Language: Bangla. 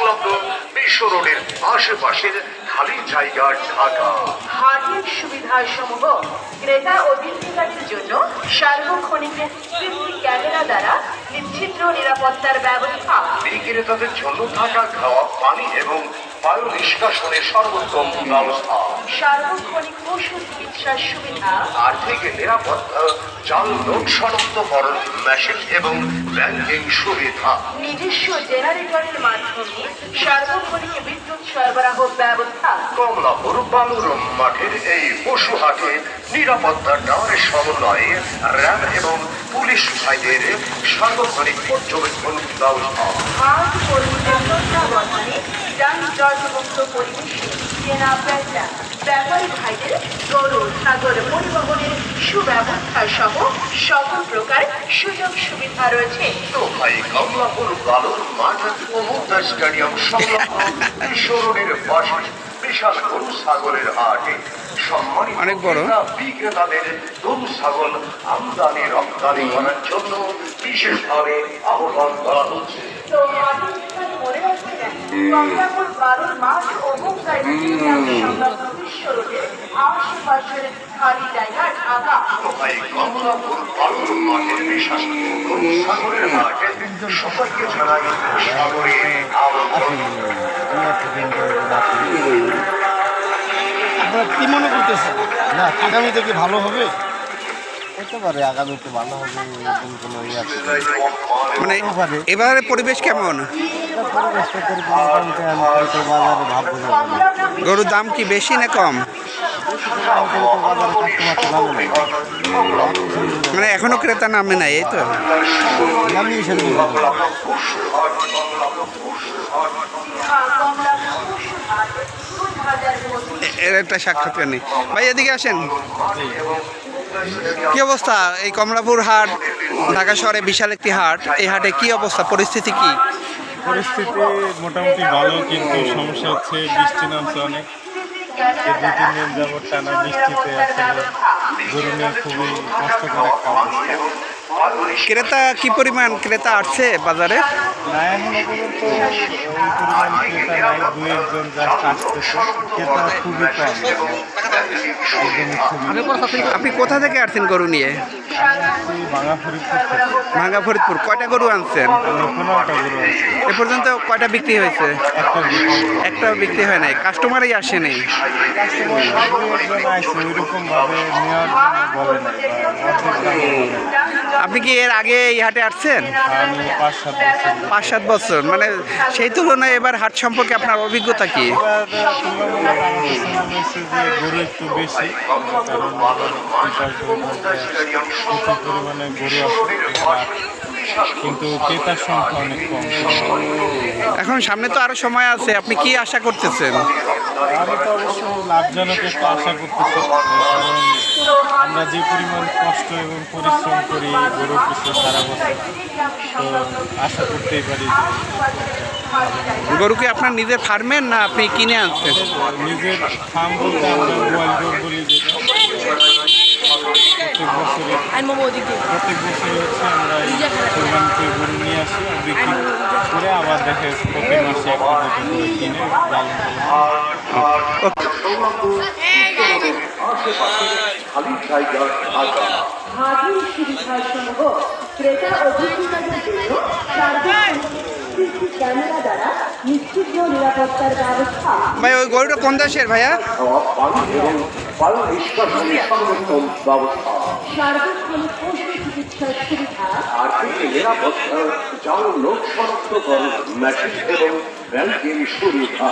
সংলগ্ন বিশ্ব রোডের আশেপাশের খালি জায়গা ঢাকা। হাটের সুবিধাসমূহ ক্রেতা ও বিক্রেতাদের জন্য সার্বক্ষণিক সিসি ক্যামেরা দ্বারা নিশ্চিদ্র নিরাপত্তার ব্যবস্থা। বিক্রেতাদের জন্য থাকা, খাওয়া, পানি এবং বায়ু নিষ্কাশনের সর্বোত্তম ব্যবস্থা। সার্বক্ষণিক পশু চিকিৎসার সুবিধা। আর্থিক নিরাপত্তা, জাল নোট শনাক্তকরণ মেশিন এবং ব্যাংকিং সুবিধা। নিজস্ব জেনারেটরের মাধ্যমে সার্বক্ষণিক বিদ্যুৎ সরবরাহ ব্যবস্থা। কমলাপুর বালুর মাঠের এই পশু হাটে নিরাপত্তা টাওয়ারের সমন্বয়ে র্যাব এবং পুলিশ ভাইদের সার্বক্ষণিক পর্যবেক্ষণ ব্যবস্থা। হাট কর্মীদের তত্ত্বাবধানে যানজটমুক্ত পরিবেশে কেনা বেচা, ব্যাপারী ভাইদের গরু ছাগল পরিবহনের সুব্যবস্থা সহ সকল প্রকার সুযোগ সুবিধা রয়েছে। তো ভাই কমলাপুর বালুর মাঠ ও মুক্তা স্টেডিয়াম সংলগ্ন শহরের পাশে বিশাল গরু ছাগলের হাটে সম্মানিত অনেক বড়। বিক্রেতাদের গরু ছাগল আমদানি রপ্তানি করার জন্য বিশেষভাবে আহ্বান করা হচ্ছে। তো হাটের ঠিকানা মনে রাখবেন, কমলাপুর বালুর মাঠ ও মুক্তা স্টেডিয়াম সংলগ্ন বিশ্ব রোডের আশেপাশের খালি জায়গা ঢাকা। ভাই কমলাপুর বালুর মাঠের বিশাল গরু ছাগলের হাটে সবাইকে জানাই সাগরে আমন্ত্রণ। আপনারা কি মনে করতেছেন? না, আগামীতে কি ভালো হবে? হতে পারে আগামীতে ভালো হবে, এরকম কোনো ইয়ে আছে। মানে এবারে পরিবেশ কেমন? এটা পরিবেশটা করে মোটামুটি আমি হয়তো বাজারে ভাববো না। গরুর দাম কি বেশি না কম? হয়তো বাজারে কাস্টমার তো ভালো নেই। মানে এখনো ক্রেতা নামে নাই, এই তো। আমি হিসেবে এর একটা সাক্ষাৎকার নেই। ভাই এদিকে আসেন। কি অবস্থা এই কমলাপুর হাট? ঢাকা শহরে বিশাল একটি হাট, এই হাটে কি অবস্থা, পরিস্থিতি কি? পরিস্থিতি মোটামুটি ভালো, কিন্তু সমস্যা হচ্ছে বৃষ্টি নামছে অনেক। এই 2-3 দিন যাবত টানা বৃষ্টিতে আসলে গরু নিয়ে খুবই কষ্টকর একটা অবস্থা। ক্রেতা কি পরিমাণ ক্রেতা আসছে বাজারে? না, এখনো পর্যন্ত ওই পরিমাণ ক্রেতা নাই, 2-1 জন জাস্ট আসতেছে। ক্রেতা খুবই কম, একদমই খুবই। আপনি কোথা থেকে আসছেন গরু নিয়ে? ভাঙা ফরিদপুর থেকে। ভাঙ্গা ফরিদপুর। কয়টা গরু আনছেন? আমি 15টা গরু আছে, এ পর্যন্ত কয়টা বিক্রি হয়েছে? একটা গরু। একটাও বিক্রি হয় নাই, কাস্টমারই আসেনি। কাস্টমার 2-1 জন আসছে, ওইরকম ভাবে নেওয়ার জন্য বলে নাই বা অর্ধেক দাম বলে নাই। আপনি কি এর আগে এই হাটে আসছেন? আমি 5-7 বছর 5-7 বছর। মানে সেই তুলনায় এবার হাট সম্পর্কে আপনার অভিজ্ঞতা কি? এবার তুলনামূলক আমার কাছে মনে হচ্ছে যে গরু একটু বেশি, কারণ প্রচুর পরিমাণে গরু আছে, কিন্তু ক্রেতার সংখ্যা অনেক কম। এখন সামনে তো আরো সময় আছে, আপনি কি আশা করতেছেন? আমি তো অবশ্য লাভজনক একটা আশা করতেছি, কারণ আমরা যে পরিমাণ কষ্ট এবং পরিশ্রম করি গরুর পিছনে সারা বছর, তো আশা করতেই পারি যে গরু কি আপনার নিজের ফার্মের না আপনি কিনে আনছেন? নিজের ফার্ম বলতে আমরা গোয়াল গরু বলি, যেটা প্রত্যেক বছরই হচ্ছে আমরা এই কোরবানিতে গরু নিয়ে আসি, বিক্রি করে আবার দেখে প্রতি মাসে একটা দুটো করে কিনে লালন খালি জায়গা ঢাকা। হাটের সুবিধাসমূহ ক্রেতা ও বিক্রেতাদের জন্য সার্বক্ষণিক সিসি ক্যামেরা দ্বারা নিশ্চিদ্র নিরাপত্তার ব্যবস্থা। ভাই ওই গরুটা কোন দেশের ভাইয়া? খাওয়া, পানি এবং বায়ু নিষ্কাশনের সর্বোত্তম ব্যবস্থা। সার্বক্ষণিক পশু চিকিৎসার সুবিধা। আর্থিক নিরাপত্তা, জাল নোট শনাক্তকরণ মেশিন এবং ব্যাংকিং সুবিধা।